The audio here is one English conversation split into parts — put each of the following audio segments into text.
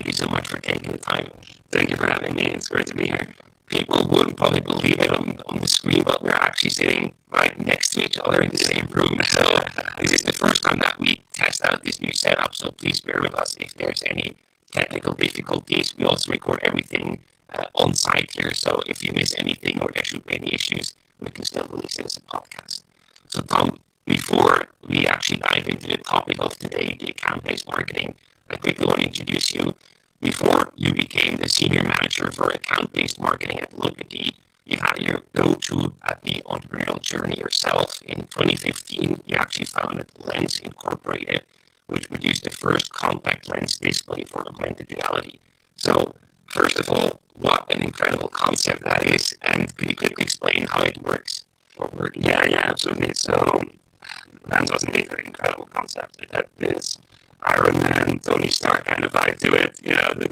thank you so much for taking the time. Thank you for having me. It's great to be here. People wouldn't probably believe it on the screen, but we're actually sitting right next to each other in the same room. So this is the first time that we test out this new setup. So please bear with us if there's any technical difficulties. We also record everything on site here. So if you miss anything or there should be any issues, we can still release it as a podcast. So Tom, before we actually dive into the topic of today, the account-based marketing, I quickly want to introduce you. Before you became the senior manager for account-based marketing at Locatee, you had your go-to at the entrepreneurial journey yourself. In 2015, you actually founded Lens Incorporated, which produced the first contact lens display for augmented reality. So, first of all, what an incredible concept that is, and could you quickly explain how it works? Yeah, absolutely. So, Lens was indeed an incredible concept. It had this Iron Man, Tony Stark kind of vibe to it,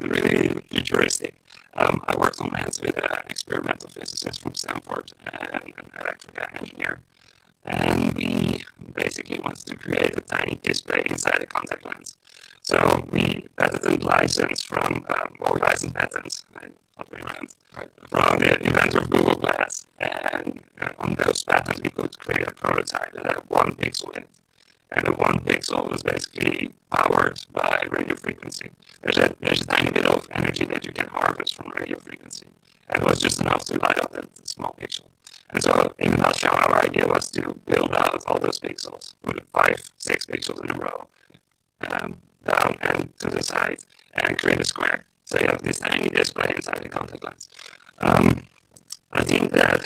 really futuristic. I worked on Lens with an experimental physicist from Stanford and an electrical engineer. And we basically wanted to create a tiny display inside a contact lens. So we patented license from, we licensed patents, from the inventor of Google Glass. And on those patents, we could create a prototype that had 1 pixel in it. And the 1 pixel was basically powered by radio frequency. There's a tiny bit of energy that you can harvest from radio frequency. And it was just enough to light up that small pixel. And so, in a nutshell, our idea was to build out all those pixels, put 5, 6 pixels in a row, down and to the side, and create a square. So you have this tiny display inside the contact lens. I think that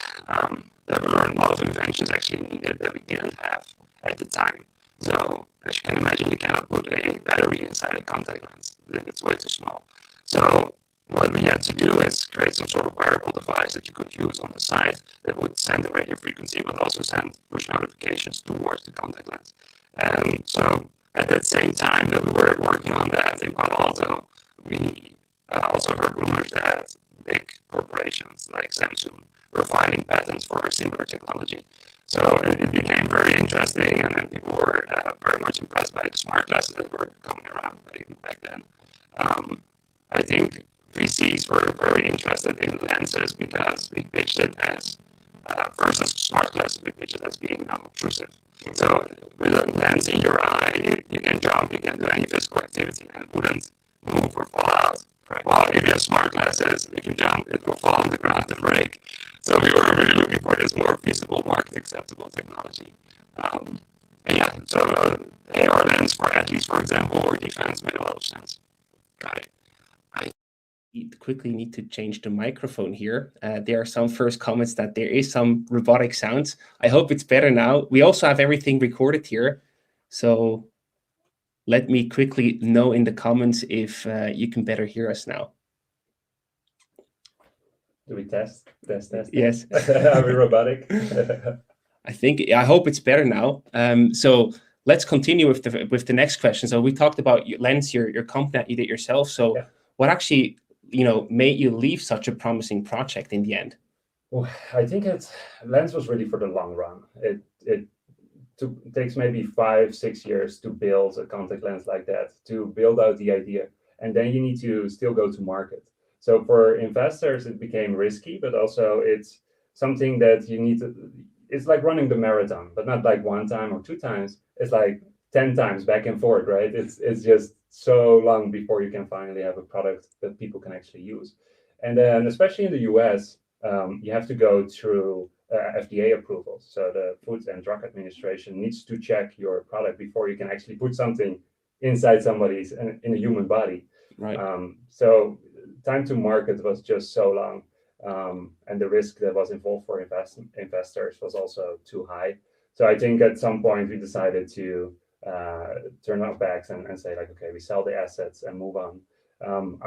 there were a lot of inventions actually needed that we didn't have at the time. So, as you can imagine, you cannot put a battery inside a contact lens. It's way too small. So, what we had to do is create some sort of wearable device that you could use on the side that would send the radio frequency, but also send push notifications towards the contact lens. And so, at that same time that we were working on that in Palo Alto, we also heard rumors that big corporations like Samsung were filing patents for a similar technology. So it became very interesting, and then people were very much impressed by the smart glasses that were coming around back then. I think VCs were very interested in lenses because we pitched it as, versus smart glasses, we pitched it as being non-obtrusive. So with a lens in your eye, you can jump, you can do any physical activity, and it wouldn't move or fall out. Right. While if you have smart glasses, if you jump, it will fall on the ground and break. So we were really looking for this more feasible, market acceptable technology. AR lens for athletes, for example, or defense made a lot of sense. Got it. I quickly need to change the microphone here. There are some first comments that there is some robotic sounds. I hope it's better now. We also have everything recorded here. So let me quickly know in the comments if you can better hear us now. Do we test? Yes. Are we robotic? I hope it's better now. So let's continue with the next question. So we talked about Lens, your company that you did yourself. So yeah. What actually made you leave such a promising project in the end? Well, I think Lens was really for the long run. It takes maybe 5-6 years to build a contact lens like that, to build out the idea, and then you need to still go to market. So for investors, it became risky, but also it's something that you need to. It's like running the marathon, but not like 1 time or 2 times. It's like 10 times back and forth, right? It's just so long before you can finally have a product that people can actually use. And then, especially in the US, you have to go through FDA approvals. So the Food and Drug Administration needs to check your product before you can actually put something inside somebody's in a human body. Right. So time to market was just so long. And the risk that was involved for investors was also too high. So I think at some point we decided to turn our backs and say like, okay, we sell the assets and move on.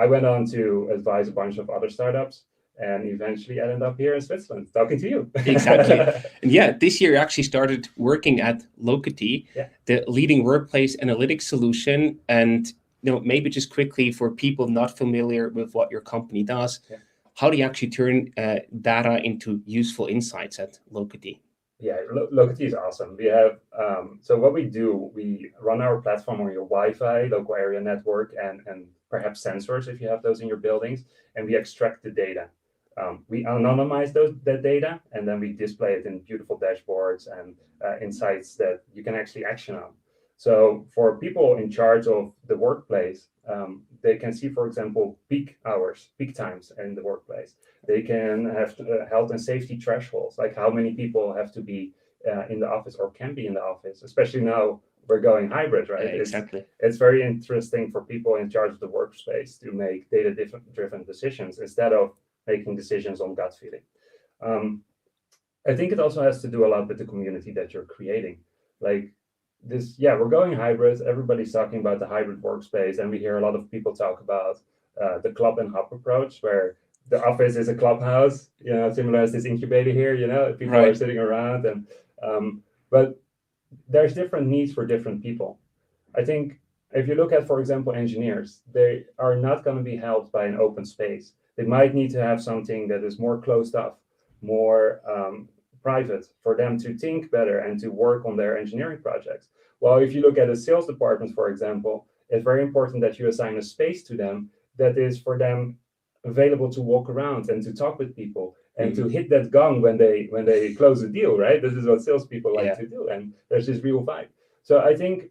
I went on to advise a bunch of other startups and eventually ended up here in Switzerland talking to you. Exactly. And yeah, this year you actually started working at Locatee, the leading workplace analytics solution. And maybe just quickly for people not familiar with what your company does, how do you actually turn data into useful insights at Locatee? Yeah, Locatee is awesome. We have, so what we do, we run our platform on your Wi-Fi, local area network, and perhaps sensors if you have those in your buildings, and we extract the data. We anonymize that data, and then we display it in beautiful dashboards and insights that you can actually action on. So for people in charge of the workplace, they can see, for example, peak hours, peak times in the workplace. They can have health and safety thresholds, like how many people have to be in the office or can be in the office, especially now we're going hybrid, right? Yeah, exactly. It's very interesting for people in charge of the workspace to make data-driven decisions instead of making decisions on gut feeling. I think it also has to do a lot with the community that you're creating. Like this, yeah, we're going hybrid. Everybody's talking about the hybrid workspace, and we hear a lot of people talk about the club and hub approach, where the office is a clubhouse, similar as this incubator here, people are sitting around, and but there's different needs for different people. I think if you look at, for example, engineers, they are not going to be helped by an open space. They might need to have something that is more closed off, more private, for them to think better and to work on their engineering projects. Well, if you look at a sales department, for example, it's very important that you assign a space to them that is for them available to walk around and to talk with people and to hit that gong when they close a deal, right? This is what salespeople like to do, and there's this real vibe. So I think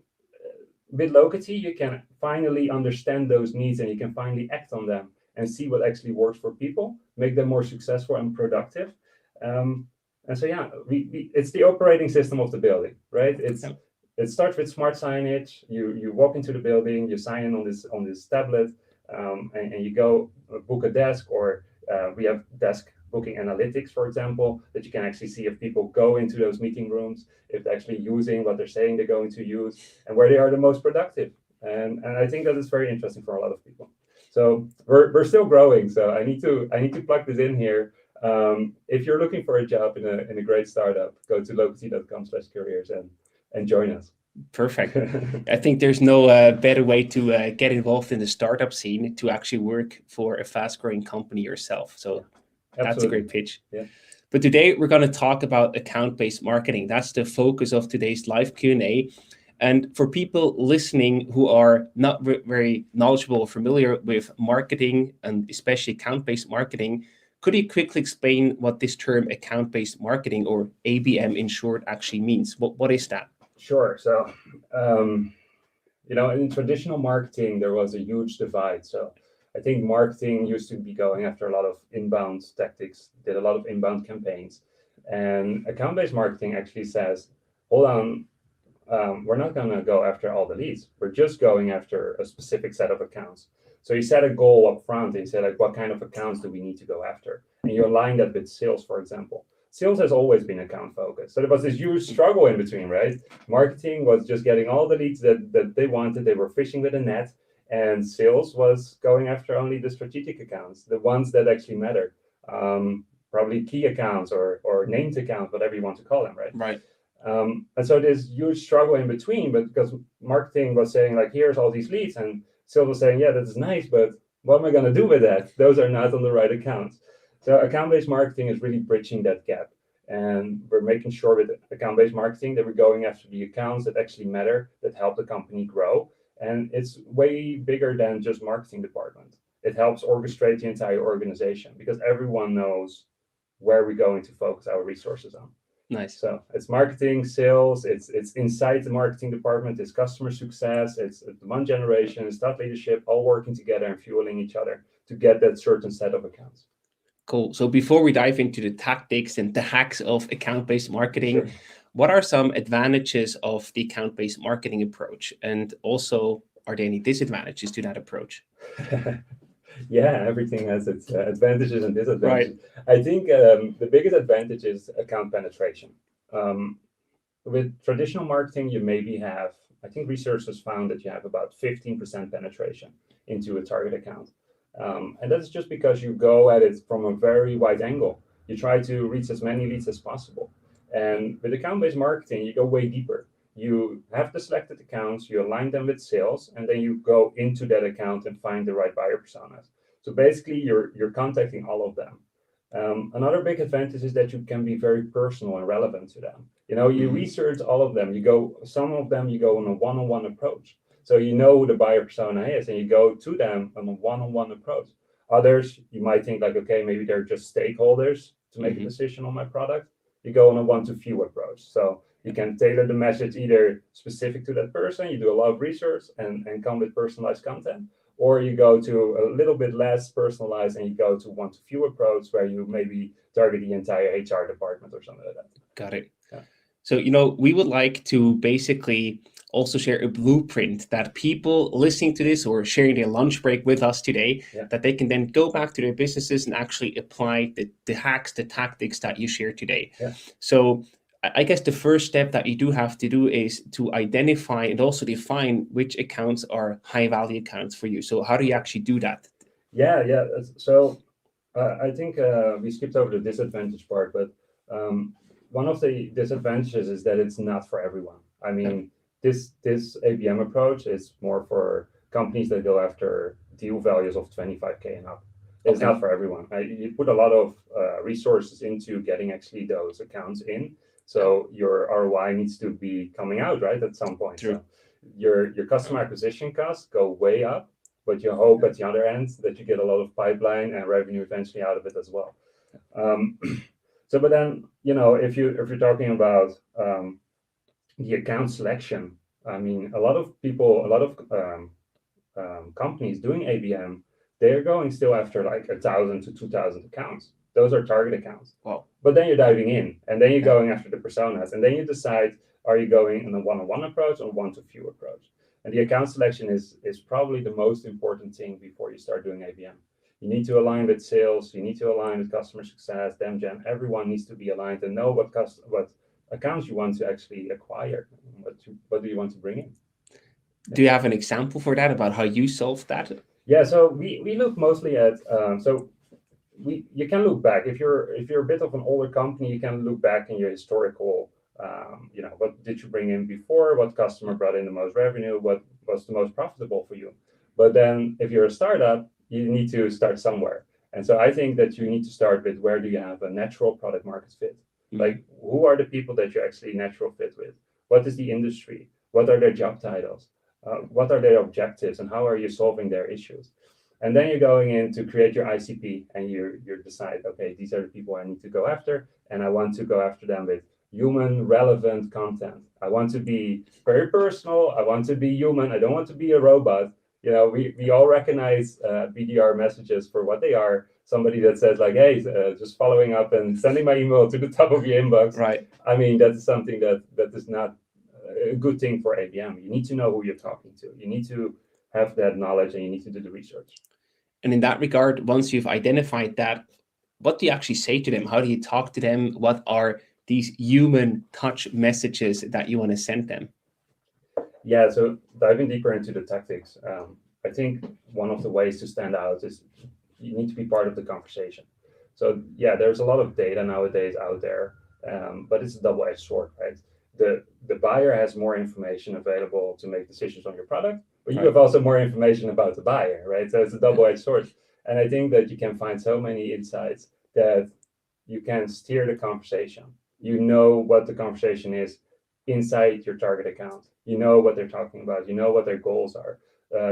with Locatee, you can finally understand those needs and you can finally act on them and see what actually works for people, make them more successful and productive. And so, yeah, it's the operating system of the building, right? It starts with smart signage. You walk into the building, you sign in on this tablet, and you go book a desk, or we have desk booking analytics, for example, that you can actually see if people go into those meeting rooms, if they're actually using what they're saying they're going to use, and where they are the most productive. And I think that is very interesting for a lot of people. So we're still growing. So I need to plug this in here. If you're looking for a job in a great startup, go to locatee.com/careers and join us. Perfect. I think there's no better way to get involved in the startup scene to actually work for a fast-growing company yourself. So that's a great pitch. Yeah. But today we're going to talk about account-based marketing. That's the focus of today's live Q&A. And for people listening who are not very knowledgeable or familiar with marketing, and especially account-based marketing, could you quickly explain what this term account-based marketing, or ABM in short, actually means? What is that? Sure. So, in traditional marketing, there was a huge divide. So I think marketing used to be going after a lot of inbound tactics, did a lot of inbound campaigns. And account-based marketing actually says, hold on, we're not going to go after all the leads. We're just going after a specific set of accounts. So you set a goal up front and you say, like, what kind of accounts do we need to go after? And you align that with sales, for example. Sales has always been account focused. So there was this huge struggle in between, right? Marketing was just getting all the leads that they wanted. They were fishing with a net. And sales was going after only the strategic accounts, the ones that actually matter. Probably key accounts or named accounts, whatever you want to call them, right? Right. And so there's huge struggle in between, but because marketing was saying, like, here's all these leads, and sales was saying, yeah, that's nice, but what am I going to do with that? Those are not on the right accounts. So account-based marketing is really bridging that gap. And we're making sure with account-based marketing that we're going after the accounts that actually matter, that help the company grow. And it's way bigger than just marketing department. It helps orchestrate the entire organization because everyone knows where we're going to focus our resources on. Nice. So it's marketing, sales, it's inside the marketing department, it's customer success, it's demand generation, it's thought leadership, all working together and fueling each other to get that certain set of accounts. Cool. So before we dive into the tactics and the hacks of account-based marketing, Sure. What are some advantages of the account-based marketing approach? And also, are there any disadvantages to that approach? Yeah, everything has its advantages and disadvantages. Right. I think the biggest advantage is account penetration. With traditional marketing, you maybe have, I think research has found that you have about 15% penetration into a target account. And that's just because you go at it from a very wide angle. You try to reach as many leads as possible. And with account-based marketing, you go way deeper. You have the selected accounts, you align them with sales, and then you go into that account and find the right buyer personas. So basically, you're contacting all of them. Another big advantage is that you can be very personal and relevant to them. You research all of them. Some of them you go on a one-on-one approach. So you know who the buyer persona is, and you go to them on a one-on-one approach. Others, you might think like, okay, maybe they're just stakeholders to make a decision on my product. You go on a one-to-few approach. So you can tailor the message either specific to that person, you do a lot of research and come with personalized content, or you go to a little bit less personalized and you go to one-to-few approach where you maybe target the entire HR department or something like that. Got it. Yeah. So, we would like to basically also share a blueprint that people listening to this or sharing their lunch break with us today, that they can then go back to their businesses and actually apply the hacks, the tactics that you shared today. Yeah. So I guess the first step that you do have to do is to identify and also define which accounts are high value accounts for you. So how do you actually do that? Yeah. So I think we skipped over the disadvantage part, but one of the disadvantages is that it's not for everyone. I mean, this ABM approach is more for companies that go after deal values of 25K and up. It's not for everyone. You put a lot of resources into getting actually those accounts in. So your ROI needs to be coming out, right, at some point. True. So your customer acquisition costs go way up, but you hope at the other end that you get a lot of pipeline and revenue eventually out of it as well. So, but then, if you're talking about the account selection, I mean, a lot of companies doing ABM, they're going still after like 1,000 to 2,000 accounts. Those are target accounts. Wow. But then you're diving in, and then you're going after the personas, and then you decide, are you going in a one-on-one approach or one-to-few approach? And the account selection is probably the most important thing before you start doing ABM. You need to align with sales. You need to align with customer success, dem gen. Everyone needs to be aligned and know what accounts you want to actually acquire. What do you want to bring in? Do you have an example for that about how you solved that? Yeah. So we look mostly at you can look back if you're a bit of an older company. You can look back in your historical. What did you bring in before? What customer brought in the most revenue? What was the most profitable for you? But then if you're a startup, you need to start somewhere. And so I think that you need to start with where do you have a natural product market fit? Like, who are the people that you actually natural fit with? What is the industry? What are their job titles? What are their objectives? And how are you solving their issues? And then you're going in to create your ICP and you decide, okay, these are the people I need to go after. And I want to go after them with human relevant content. I want to be very personal. I want to be human. I don't want to be a robot. We all recognize BDR messages for what they are. Somebody that says like, hey, just following up and sending my email to the top of your inbox. Right. I mean, that's something that is not a good thing for ABM. You need to know who you're talking to. You need to have that knowledge and you need to do the research. And in that regard, once you've identified that, what do you actually say to them? How do you talk to them? What are these human touch messages that you want to send them? Yeah, so diving deeper into the tactics, I think one of the ways to stand out is you need to be part of the conversation. So yeah, there's a lot of data nowadays out there, but it's a double-edged sword, right? The buyer has more information available to make decisions on your product, but you have also more information about the buyer, right? So it's a double-edged sword. And I think that you can find so many insights that you can steer the conversation. You know what the conversation is inside your target account. You know what they're talking about. You know what their goals are.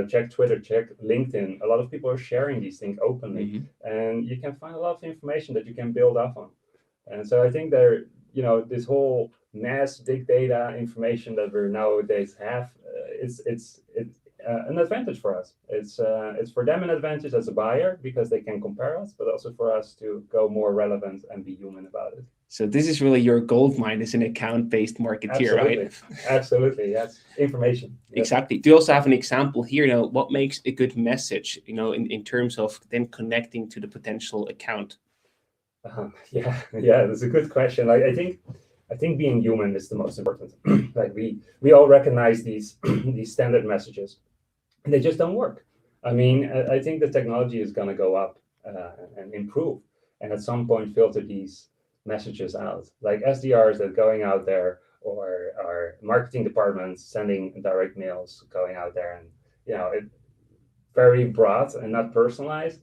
Check Twitter, check LinkedIn. A lot of people are sharing these things openly, and you can find a lot of information that you can build off on. And so I think this whole mass big data information that we nowadays have, it's an advantage for us. It's for them an advantage as a buyer because they can compare us, but also for us to go more relevant and be human about it. So this is really your gold mine as an account-based marketeer, right? Absolutely, yes. Information. Yes. Exactly. Do you also have an example here? What makes a good message? In terms of then connecting to the potential account. Yeah, that's a good question. I think being human is the most important. Like we all recognize these standard messages, and they just don't work. I mean, I think the technology is going to go up and improve, and at some point filter these messages out, like SDRs that going out there or our marketing departments sending direct mails going out there, and it very broad and not personalized.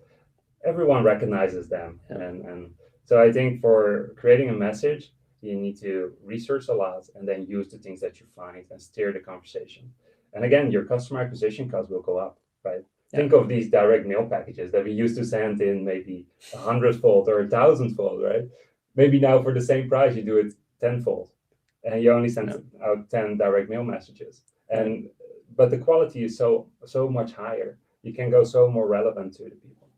Everyone recognizes them, and so I think for creating a message, you need to research a lot and then use the things that you find and steer the conversation. And again, your customer acquisition cost will go up, right? Think of these direct mail packages that we used to send in maybe 100-fold or 1,000-fold, right? Maybe now for the same price, you do it 10-fold, and you only send out 10 direct mail messages. But the quality is so much higher. You can go so more relevant to the people.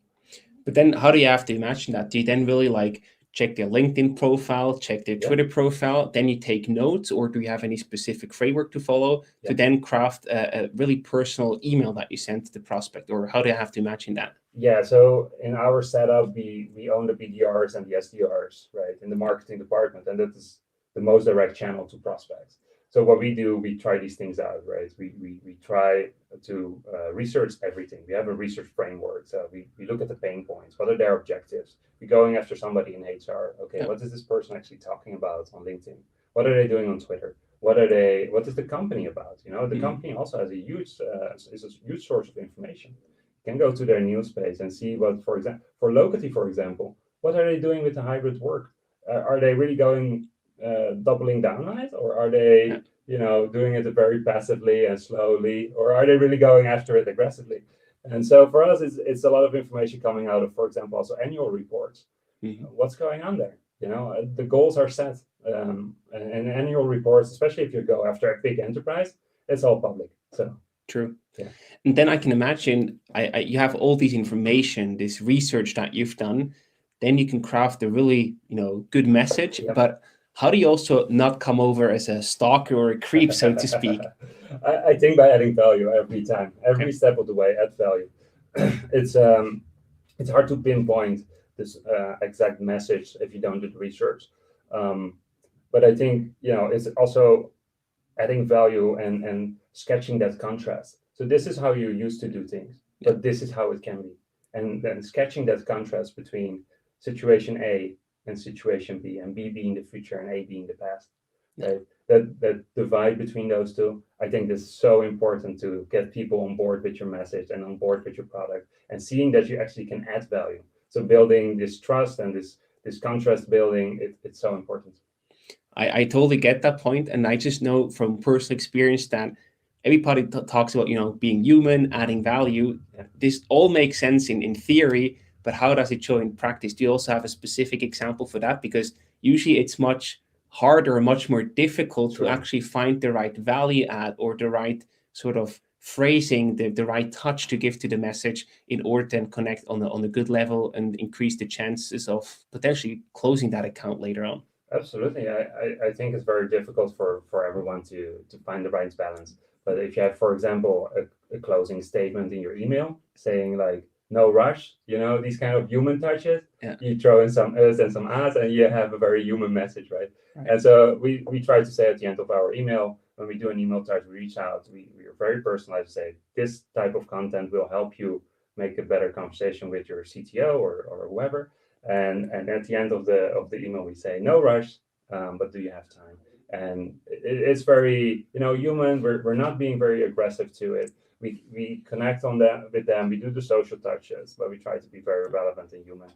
But then how do you have to imagine that? Do you then really like check their LinkedIn profile, check their Twitter profile, then you take notes, or do you have any specific framework to follow to then craft a really personal email that you send to the prospect? Or how do you have to imagine that? Yeah, so in our setup, we own the BDRs and the SDRs, right, in the marketing department, and that is the most direct channel to prospects. So what we do, we try these things out, right? We try to research everything. We have a research framework. So we look at the pain points. What are their objectives? We're going after somebody in HR. Okay, what is this person actually talking about on LinkedIn? What are they doing on Twitter? What is the company about? You know, the company also has a huge source of information. You can go to their news page and see what, for example, for Locatee, for example, what are they doing with the hybrid work? Are they really going doubling down on it, or are they doing it very passively and slowly, or are they really going after it aggressively? And so for us, it's a lot of information coming out of, for example, also annual reports. What's going on there? The goals are set, and annual reports, especially if you go after a big enterprise, it's all public. So true. Yeah. And then I can imagine you have all this information, this research that you've done, then you can craft a really good message. But how do you also not come over as a stalker or a creep, so to speak? I think by adding value every time, every step of the way, add value. It's hard to pinpoint this exact message if you don't do the research. But I think it's also adding value and sketching that contrast. So this is how you used to do things, but this is how it can be. And then sketching that contrast between situation A and situation B, and B being the future and A being the past. Right? That divide between those two, I think is so important to get people on board with your message and on board with your product, and seeing that you actually can add value. So building this trust and this contrast building, it's so important. I totally get that point, and I just know from personal experience that everybody talks about being human, adding value. This all makes sense in theory, but how does it show in practice? Do you also have a specific example for that? Because usually it's much harder, much more difficult to actually find the right value add or the right sort of phrasing, the right touch to give to the message in order to connect on a good level and increase the chances of potentially closing that account later on. Absolutely. I think it's very difficult for everyone to find the right balance. But if you have, for example, a closing statement in your email saying like, no rush, these kind of human touches, you throw in some us and some as, and you have a very human message, right? And so we try to say at the end of our email, when we do an email touch, we reach out, we are very personalized to say, this type of content will help you make a better conversation with your CTO or whoever. And at the end of the email, we say, no rush, but do you have time? And it's very, human. We're not being very aggressive to it. We connect with them. We do the social touches, but we try to be very relevant and human.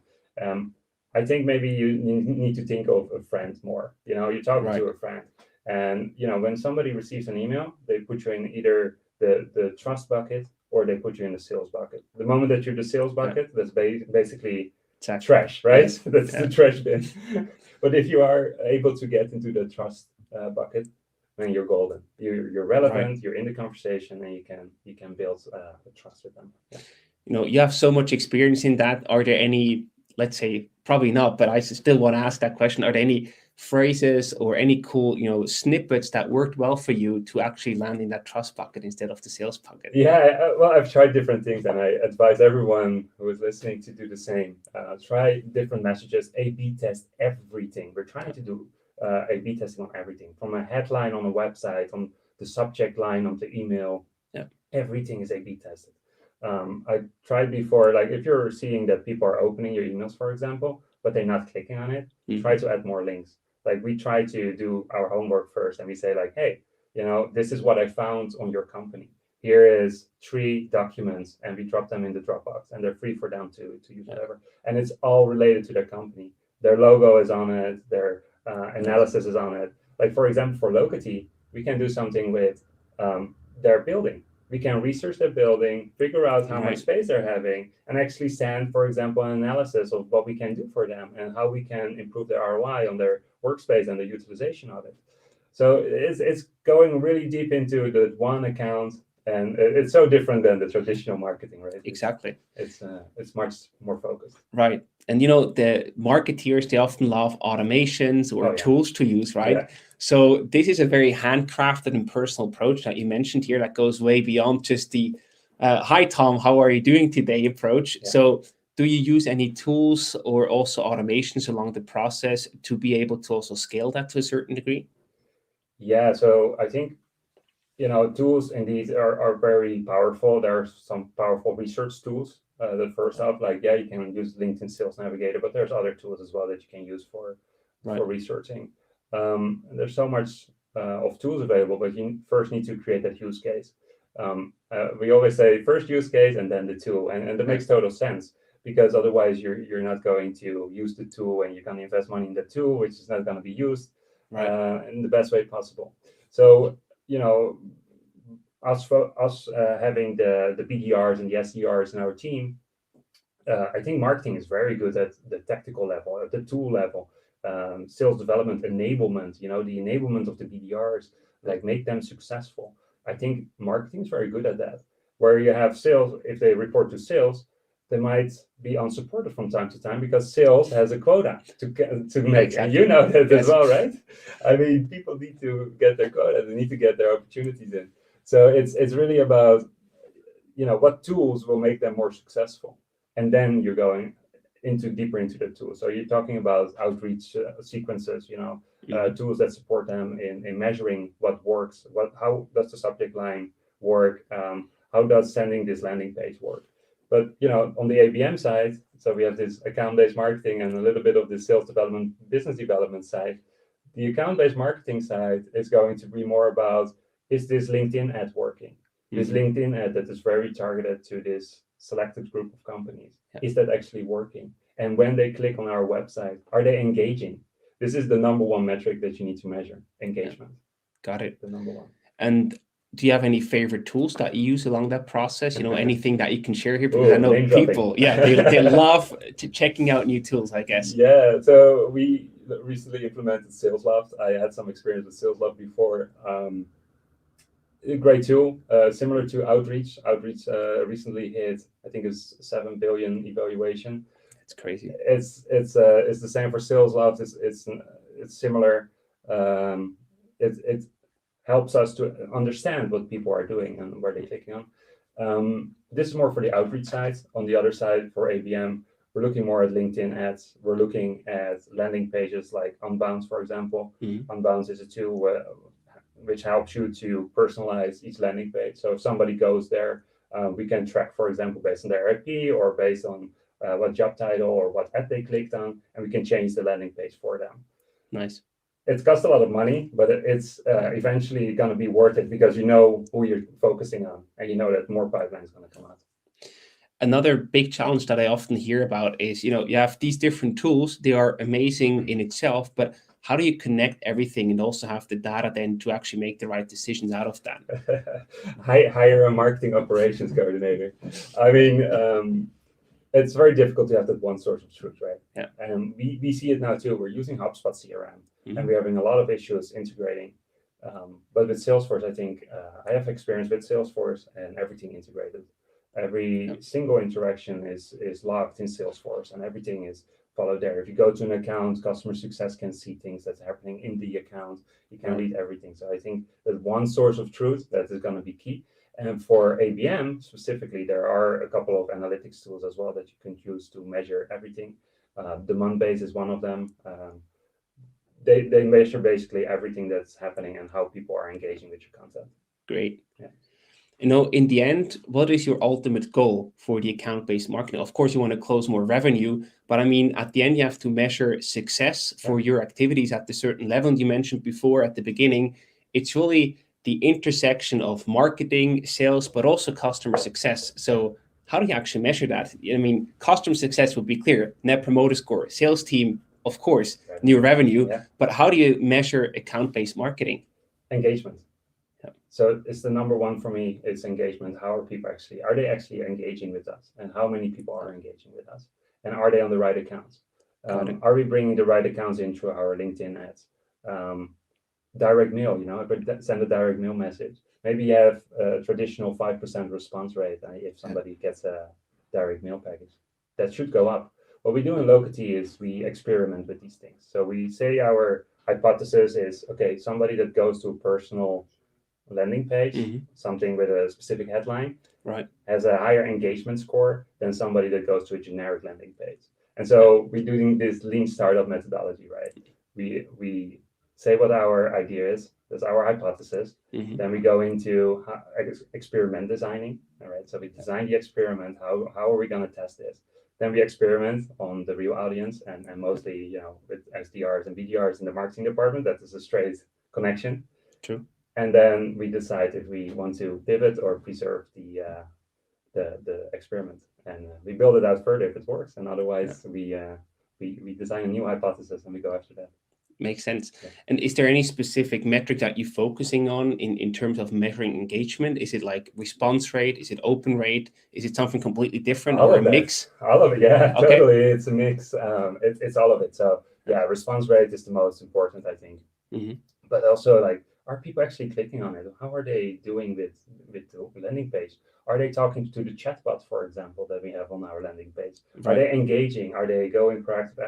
I think maybe you need to think of a friend more. You're talking to a friend, and when somebody receives an email, they put you in either the trust bucket or they put you in the sales bucket. The moment that you're the sales bucket, that's basically trash, right? Yes. That's the trash bin. But if you are able to get into the trust bucket, then you're golden. You're relevant. You're in the conversation, and you can build trust with them. You have so much experience in that. Are there any, let's say, probably not, but I still want to ask that question. Are there any phrases or any cool, snippets that worked well for you to actually land in that trust bucket instead of the sales bucket? Yeah, well, I've tried different things, and I advise everyone who is listening to do the same. Try different messages, A/B test everything. We're trying to do A/B testing on everything, from a headline on a website, on the subject line of the email. Everything is A/B tested. I tried before, like if you're seeing that people are opening your emails, for example, but they're not clicking on it, try to add more links. Like we try to do our homework first, and we say like, hey, this is what I found on your company. Here is 3 documents, and we drop them in the Dropbox, and they're free for them to use whatever. And it's all related to their company. Their logo is on it. Their analysis is on it. Like for example, for Locatee, we can do something with their building. We can research their building, figure out how much space they're having, and actually send, for example, an analysis of what we can do for them and how we can improve their ROI on their workspace and the utilization of it. So it's going really deep into the one account, and it's so different than the traditional marketing, right? Exactly. It's much more focused. Right. And the marketeers, they often love automations or tools to use, right? Yeah. So this is a very handcrafted and personal approach that you mentioned here that goes way beyond just the hi Tom, how are you doing today approach. Yeah. So do you use any tools or also automations along the process to be able to also scale that to a certain degree? Yeah, so I think tools indeed are very powerful. There are some powerful research tools that first off, you can use LinkedIn Sales Navigator, but there's other tools as well that you can use for researching. And there's so much of tools available, but you first need to create that use case. We always say first use case and then the tool, and that makes total sense, because otherwise you're not going to use the tool and you're going to invest money in the tool, which is not going to be used in the best way possible. So us having the BDRs and the SDRs in our team, I think marketing is very good at the tactical level, at the tool level, sales development, enablement, the enablement of the BDRs, make them successful. I think marketing is very good at that. Where you have sales, if they report to sales, they might be unsupported from time to time because sales has a quota to make. Exactly. And you know that as well, right? I mean, people need to get their quota. They need to get their opportunities in. So it's really about, what tools will make them more successful. And then you're going deeper into the tools. So you're talking about outreach sequences, tools that support them in measuring what works, how does the subject line work, how does sending this landing page work. But on the ABM side, so we have this account-based marketing and a little bit of the sales development, business development side. The account-based marketing side is going to be more about, is this LinkedIn ad working? Mm-hmm. This LinkedIn ad that is very targeted to this selected group of companies. Yeah. Is that actually working? And when they click on our website, are they engaging? This is the number one metric that you need to measure, engagement. Got it. The number one. And do you have any favorite tools that you use along that process? Anything that you can share here? Because I know people, they love checking out new tools, I guess. Yeah, so we recently implemented SalesLoft. I had some experience with SalesLoft before. A great tool, similar to Outreach. Outreach recently hit, I think it's 7 billion evaluation. It's crazy. It's the same for SalesLoft. It's similar. It helps us to understand what people are doing and where they're clicking on. This is more for the outreach side. On the other side, for ABM, we're looking more at LinkedIn ads. We're looking at landing pages like Unbounce, for example. Mm-hmm. Unbounce is a tool which helps you to personalize each landing page. So if somebody goes there, we can track, for example, based on their IP or based on what job title or what ad they clicked on, and we can change the landing page for them. Nice. It costs a lot of money, but it's eventually going to be worth it because you know who you're focusing on and you know that more pipeline is going to come out. Another big challenge that I often hear about is, you have these different tools. They are amazing in itself, but how do you connect everything and also have the data then to actually make the right decisions out of that? Hire a marketing operations coordinator. I mean, it's very difficult to have that one source of truth, right? Yeah. And we see it now too. We're using HubSpot CRM, mm-hmm. and we're having a lot of issues integrating. But with Salesforce, I think I have experience with Salesforce and everything integrated. Every single interaction is logged in Salesforce, and everything is followed there. If you go to an account, customer success can see things that's happening in the account. You can read everything. So I think that one source of truth that is going to be key. And for ABM specifically, there are a couple of analytics tools as well that you can use to measure everything. Demandbase is one of them. They measure basically everything that's happening and how people are engaging with your content. Great. Yeah. In the end, what is your ultimate goal for the account-based marketing? Of course, you want to close more revenue, but I mean, at the end, you have to measure success for your activities at a certain level. And you mentioned before at the beginning, it's really the intersection of marketing, sales, but also customer success. So how do you actually measure that? I mean, customer success would be clear, net promoter score, sales team, of course, new revenue, but how do you measure account-based marketing? Engagement. Yeah. So it's the number one for me. It's engagement. How are they actually engaging with us, and how many people are engaging with us, and are they on the right accounts? Are we bringing the right accounts in through our LinkedIn ads? Direct mail, send a direct mail message. Maybe you have a traditional 5% response rate if somebody gets a direct mail package. That should go up. What we do in Locatee is we experiment with these things. So we say our hypothesis is, okay, somebody that goes to a personal landing page, something with a specific headline, has a higher engagement score than somebody that goes to a generic landing page. And so we're doing this lean startup methodology, right? We say what our idea is. That's our hypothesis. Then we go into experiment designing. All right. So we design the experiment. How are we going to test this? Then we experiment on the real audience and mostly, with SDRs and BDRs in the marketing department. That is a straight connection. True. And then we decide if we want to pivot or preserve the experiment, and we build it out further if it works. And otherwise, we design a new hypothesis and we go after that. Makes sense. Yeah. And is there any specific metric that you're focusing on in terms of measuring engagement? Is it like response rate? Is it open rate? Is it something completely different or a mix? All of it, yeah, okay. Totally. It's a mix. It's all of it. So yeah, response rate is the most important, I think. But also, like, are people actually clicking on it? How are they doing with the landing page? Are they talking to the chatbot, for example, that we have on our landing page? Are they engaging? Are they going proactive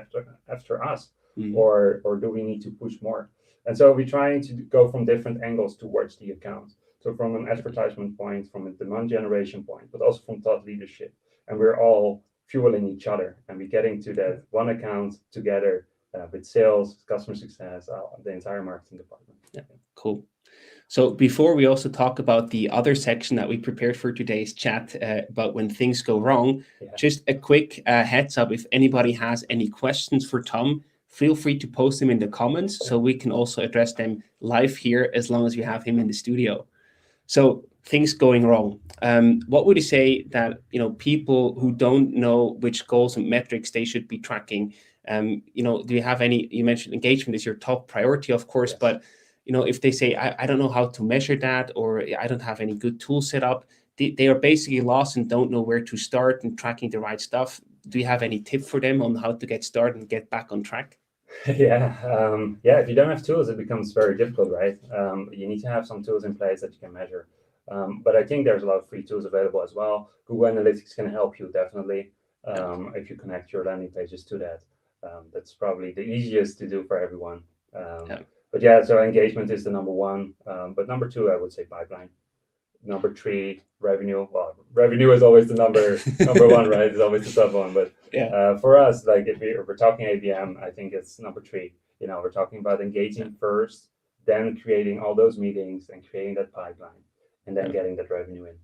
after us? Or do we need to push more? And so we're trying to go from different angles towards the account. So from an advertisement point, from a demand generation point, but also from thought leadership. And we're all fueling each other, and we're getting to that one account together with sales, customer success, the entire marketing department. Yeah, cool. So before we also talk about the other section that we prepared for today's chat about when things go wrong, just a quick heads up. If anybody has any questions for Tom, feel free to post them in the comments so we can also address them live here as long as we have him in the studio. So things going wrong. What would you say that, people who don't know which goals and metrics they should be tracking, do you have any? You mentioned engagement is your top priority, of course, but if they say, I don't know how to measure that, or I don't have any good tools set up, they are basically lost and don't know where to start and tracking the right stuff. Do you have any tip for them on how to get started and get back on track? Yeah. If you don't have tools, it becomes very difficult, right? You need to have some tools in place that you can measure. But I think there's a lot of free tools available as well. Google Analytics can help you, definitely, if you connect your landing pages to that. That's probably the easiest to do for everyone. But yeah, so engagement is the number one. But number two, I would say pipeline. Number three, revenue. Well, revenue is always the number one, right? It's always the top one. But for us, like if we're talking ABM, I think it's number three. We're talking about engaging first, then creating all those meetings and creating that pipeline, and then getting that revenue in.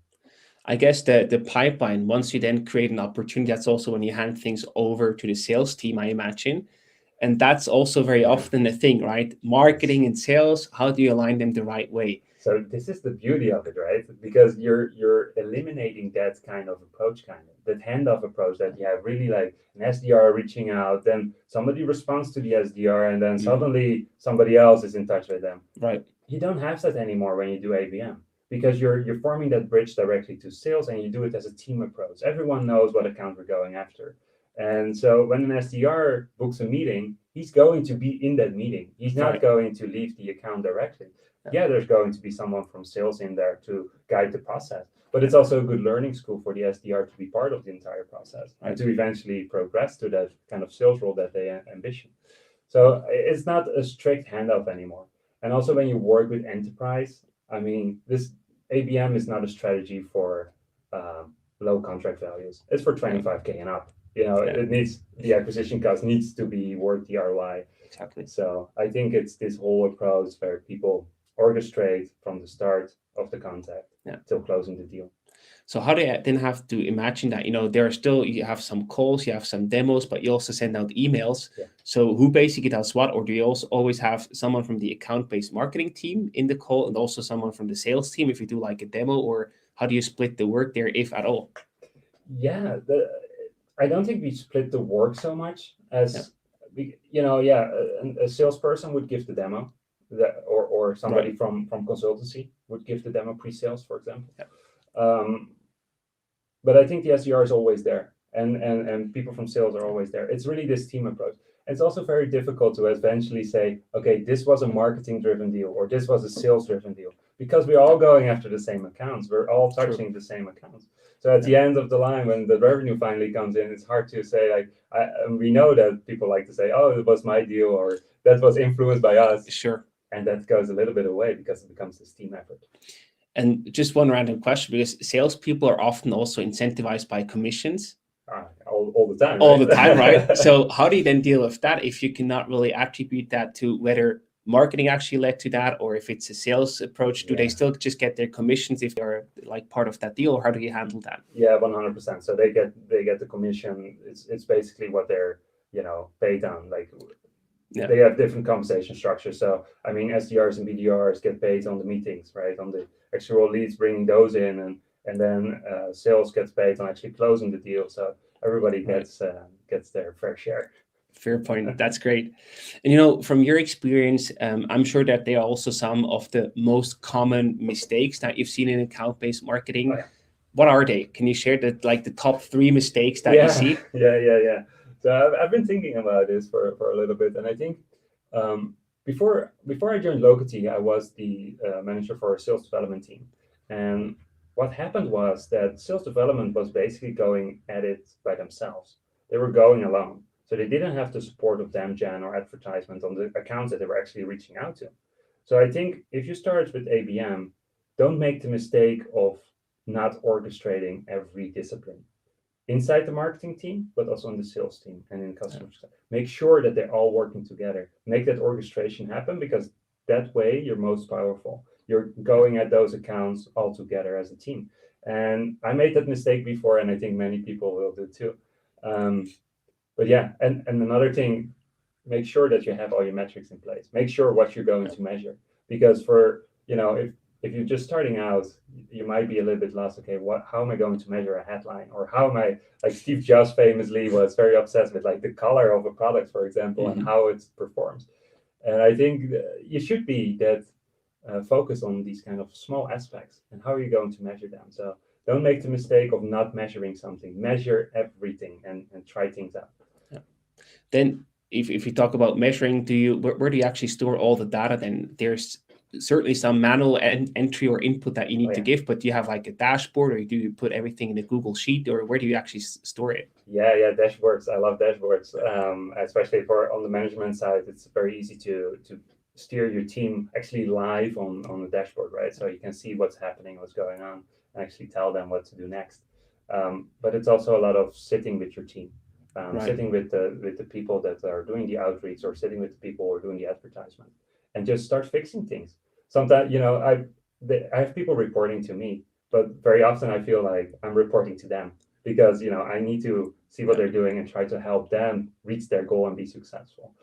I guess the pipeline, once you then create an opportunity, that's also when you hand things over to the sales team, I imagine. And that's also very often a thing, right? Marketing and sales, how do you align them the right way? So this is the beauty of it, right? Because you're eliminating that kind of approach, that handoff approach that you have, really like an SDR reaching out, then somebody responds to the SDR, and then suddenly somebody else is in touch with them. Right. You don't have that anymore when you do ABM, because you're forming that bridge directly to sales, and you do it as a team approach. Everyone knows what account we're going after. And so when an SDR books a meeting, he's going to be in that meeting. He's not going to leave the account directly. Yeah, there's going to be someone from sales in there to guide the process. But it's also a good learning school for the SDR to be part of the entire process and to eventually progress to that kind of sales role that they ambition. So it's not a strict handoff anymore. And also when you work with enterprise, I mean, this ABM is not a strategy for low contract values. It's for 25K and up. It needs, the acquisition cost needs to be worth the ROI. Exactly. So I think it's this whole approach where people orchestrate from the start of the contact till closing the deal. So how do you then have to imagine that, there are still, you have some calls, you have some demos, but you also send out emails. Yeah. So who basically does what? Or do you also always have someone from the account-based marketing team in the call and also someone from the sales team if you do like a demo? Or how do you split the work there, if at all? Yeah, I don't think we split the work so much as, a salesperson would give the demo. or somebody from consultancy would give the demo pre-sales, for example. But I think the SDR is always there, and people from sales are always there. It's really this team approach. It's also very difficult to eventually say, okay, this was a marketing-driven deal or this was a sales-driven deal, because we're all going after the same accounts. We're all touching the same accounts. So at the end of the line, when the revenue finally comes in, it's hard to say, like, we know that people like to say, oh, it was my deal, or that was influenced by us. Sure. And that goes a little bit away because it becomes this team effort. And just one random question, because salespeople are often also incentivized by commissions. All the time. All the time, right? So how do you then deal with that if you cannot really attribute that to whether marketing actually led to that, or if it's a sales approach? Do they still just get their commissions if they're like part of that deal, or how do you handle that? Yeah, 100%. So they get the commission. It's basically what they're paid on. Like they have different compensation structures. So I mean, SDRs and BDRs get paid on the meetings, right? On the actual leads, bringing those in, and then sales gets paid on actually closing the deal. So everybody gets their fair share. Fair point. That's great. And from your experience, I'm sure that there are also some of the most common mistakes that you've seen in account-based marketing. Oh, yeah. What are they? Can you share the top 3 mistakes that you see? Yeah. So I've been thinking about this for a little bit, and I think before I joined Locatee, I was the manager for a sales development team. And what happened was that sales development was basically going at it by themselves. They were going alone. So they didn't have the support of dam gen or advertisement on the accounts that they were actually reaching out to. So I think if you start with ABM, don't make the mistake of not orchestrating every discipline inside the marketing team, but also on the sales team and in customer success. Make sure that they're all working together. Make that orchestration happen, because that way you're most powerful. You're going at those accounts all together as a team. And I made that mistake before, and I think many people will do too. But yeah, and another thing, make sure that you have all your metrics in place. Make sure what you're going to measure, because if you're just starting out, you might be a little bit lost. Okay, how am I going to measure a headline, or how am I, like Steve Jobs famously was very obsessed with like the color of a product, for example, and how it performs. And I think you should be that focused on these kind of small aspects and how are you going to measure them. So don't make the mistake of not measuring something. Measure everything and try things out. Yeah. Then if you talk about measuring, where do you actually store all the data? Then there's certainly some manual entry or input that you need to give, but do you have like a dashboard, or do you put everything in a Google Sheet, or where do you actually store it? Yeah, dashboards. I love dashboards, especially on the management side. It's very easy to steer your team actually live on the dashboard, right? So you can see what's happening, what's going on, and actually tell them what to do next. But it's also a lot of sitting with your team, sitting with the people that are doing the outreach, or sitting with the people who are doing the advertisement, and just start fixing things. Sometimes, I have people reporting to me, but very often I feel like I'm reporting to them, because I need to see what they're doing and try to help them reach their goal and be successful.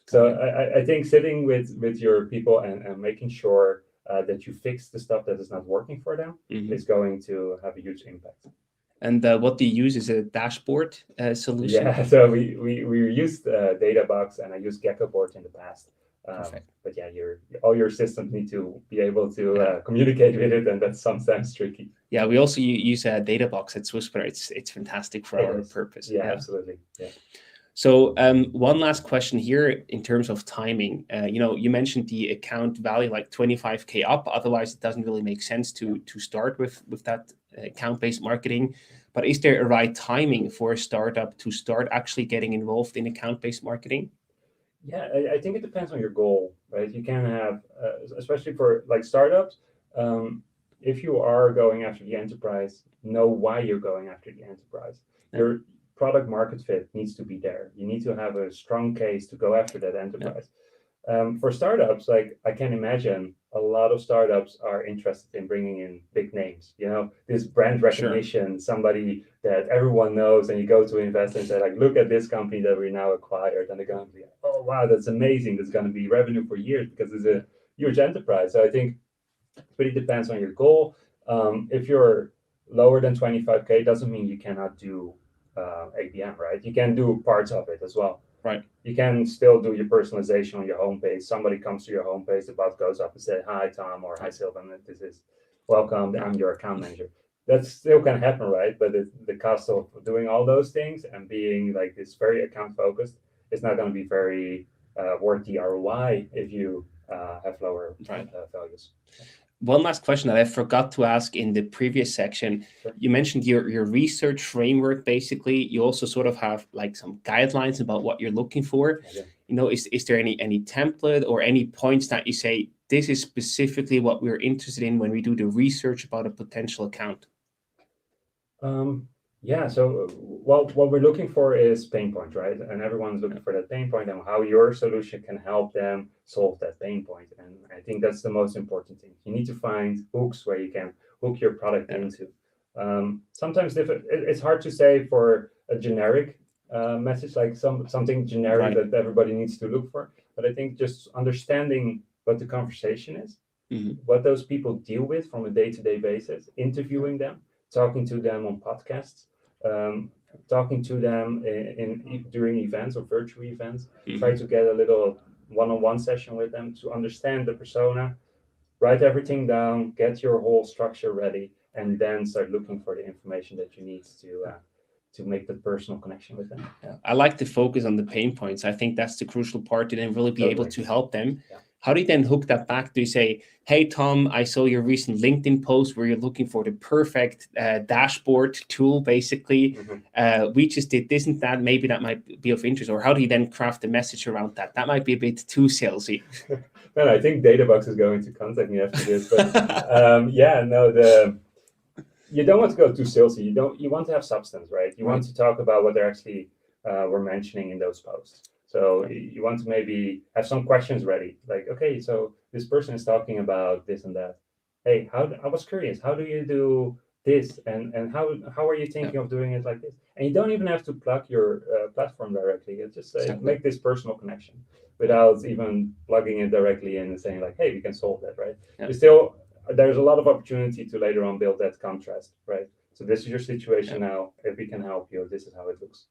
So I think sitting with your people and making sure that you fix the stuff that is not working for them is going to have a huge impact. And what do you use as a dashboard solution? Yeah, so we used Databox, and I used Geckoboard in the past. But yeah, all your systems need to be able to communicate with it, and that's sometimes tricky. Yeah, we also use Databox at Swisspreneur. It's fantastic for our purpose. Yeah, absolutely. Yeah. So one last question here in terms of timing. You mentioned the account value like 25K up. Otherwise, it doesn't really make sense to start with that account-based marketing. But is there a right timing for a startup to start actually getting involved in account-based marketing? Yeah, I think it depends on your goal, right? You can have, especially for like startups, if you are going after the enterprise, know why you're going after the enterprise. Your product market fit needs to be there. You need to have a strong case to go after that enterprise. For startups, like I can imagine a lot of startups are interested in bringing in big names, this brand recognition, somebody that everyone knows, and you go to invest and say, like, look at this company that we now acquired, and they're going to be, oh, wow, that's amazing. There's going to be revenue for years because it's a huge enterprise. So I think it really depends on your goal. If you're lower than 25K, doesn't mean you cannot do ABM, right? You can do parts of it as well. Right. You can still do your personalization on your homepage. Somebody comes to your homepage, the bot goes up and says, "Hi, Tom," or "Hi, Sylvan. This is welcome. I'm your account manager." That still can happen, right? But the cost of doing all those things and being like this very account focused is not going to be very worth the ROI if you have lower values. One last question that I forgot to ask in the previous section. Sure. You mentioned your research framework. Basically, you also sort of have like some guidelines about what you're looking for. Yeah. You know, is there any template or any points that you say this is specifically what we're interested in when we do the research about a potential account? Yeah, so what we're looking for is pain point, right? And everyone's looking for that pain point and how your solution can help them solve that pain point. And I think that's the most important thing. You need to find hooks where you can hook your product into. Sometimes it's hard to say for a generic message, like something generic that everybody needs to look for. But I think just understanding what the conversation is, what those people deal with from a day-to-day basis, interviewing them, talking to them on podcasts, talking to them during events or virtual events, try to get a little one-on-one session with them to understand the persona, write everything down, get your whole structure ready, and then start looking for the information that you need to make the personal connection with them. Yeah. I like to focus on the pain points. I think that's the crucial part to then really be able to help them. Yeah. How do you then hook that back? Do you say, "Hey, Tom, I saw your recent LinkedIn post where you're looking for the perfect dashboard tool, basically. We just did this and that. Maybe that might be of interest." Or how do you then craft the message around that? That might be a bit too salesy. Man, I think Databox is going to contact me after this. But you don't want to go too salesy. You want to have substance, right? You want to talk about what they're actually were mentioning in those posts. So you want to maybe have some questions ready, like, okay, so this person is talking about this and that. Hey, I was curious, how do you do this, and how are you thinking of doing it like this? And you don't even have to plug your platform directly. You just say, make this personal connection without even plugging it directly in and saying like, hey, we can solve that, right? There's a lot of opportunity to later on build that contrast, right? So this is your situation now. If we can help you, this is how it looks.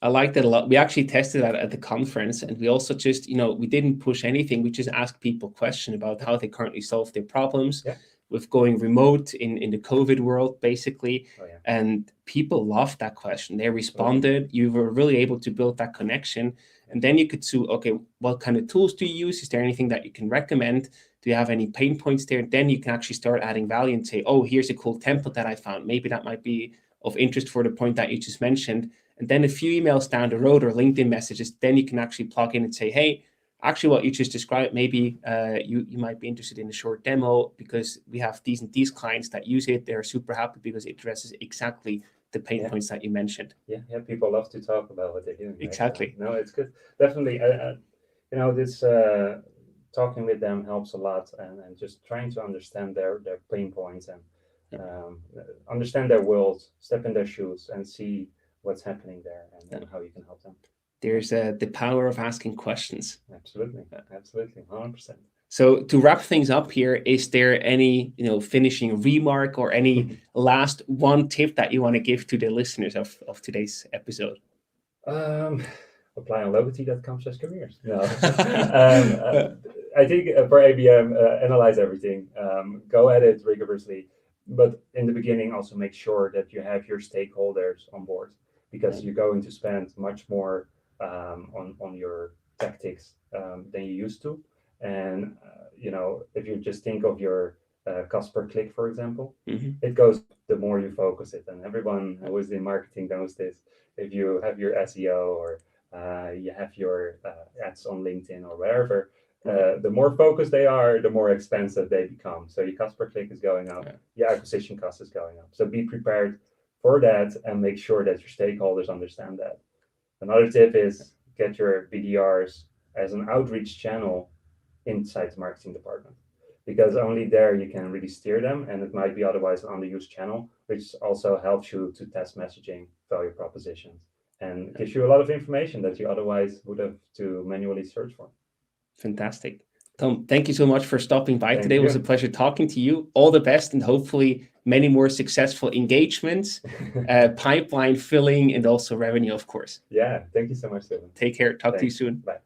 I like that a lot. We actually tested that at the conference, and we also just, we didn't push anything. We just asked people questions about how they currently solve their problems with going remote in the COVID world, basically. And people loved that question. They responded. You were really able to build that connection. And then you could see, okay, what kind of tools do you use? Is there anything that you can recommend? Do you have any pain points there? Then you can actually start adding value and say, oh, here's a cool template that I found. Maybe that might be of interest for the point that you just mentioned. And then a few emails down the road or LinkedIn messages, then you can actually plug in and say, hey, actually what you just described, maybe you might be interested in a short demo because we have these and these clients that use it. They're super happy because it addresses exactly the pain points that you mentioned. Yeah, people love to talk about what they're doing. Exactly. Right? No, it's good. Definitely. This talking with them helps a lot, and just trying to understand their pain points and understand their world, step in their shoes and see what's happening there and how you can help them. There's the power of asking questions. Absolutely, 100%. So to wrap things up here, is there any finishing remark or any last one tip that you want to give to the listeners of today's episode? Apply on Locatee.com/careers. No, I think for ABM, analyze everything. Go at it rigorously, but in the beginning, also make sure that you have your stakeholders on board, because you're going to spend much more on your tactics than you used to. And if you just think of your cost per click, for example, it goes the more you focus it. And everyone who is in marketing knows this. If you have your SEO or you have your ads on LinkedIn or wherever, the more focused they are, the more expensive they become. So your cost per click is going up, your acquisition cost is going up. So be prepared for that and make sure that your stakeholders understand that. Another tip is get your BDRs as an outreach channel inside the marketing department, because only there you can really steer them, and it might be otherwise an underused channel, which also helps you to test messaging, value propositions, and gives you a lot of information that you otherwise would have to manually search for. Fantastic. Tom, thank you so much for stopping by Thank today. It was you. a pleasure talking to you. All the best, and hopefully many more successful engagements, pipeline filling, and also revenue, of course. Yeah, thank you so much, Stephen. Take care. Talk to you Thanks. soon. Bye.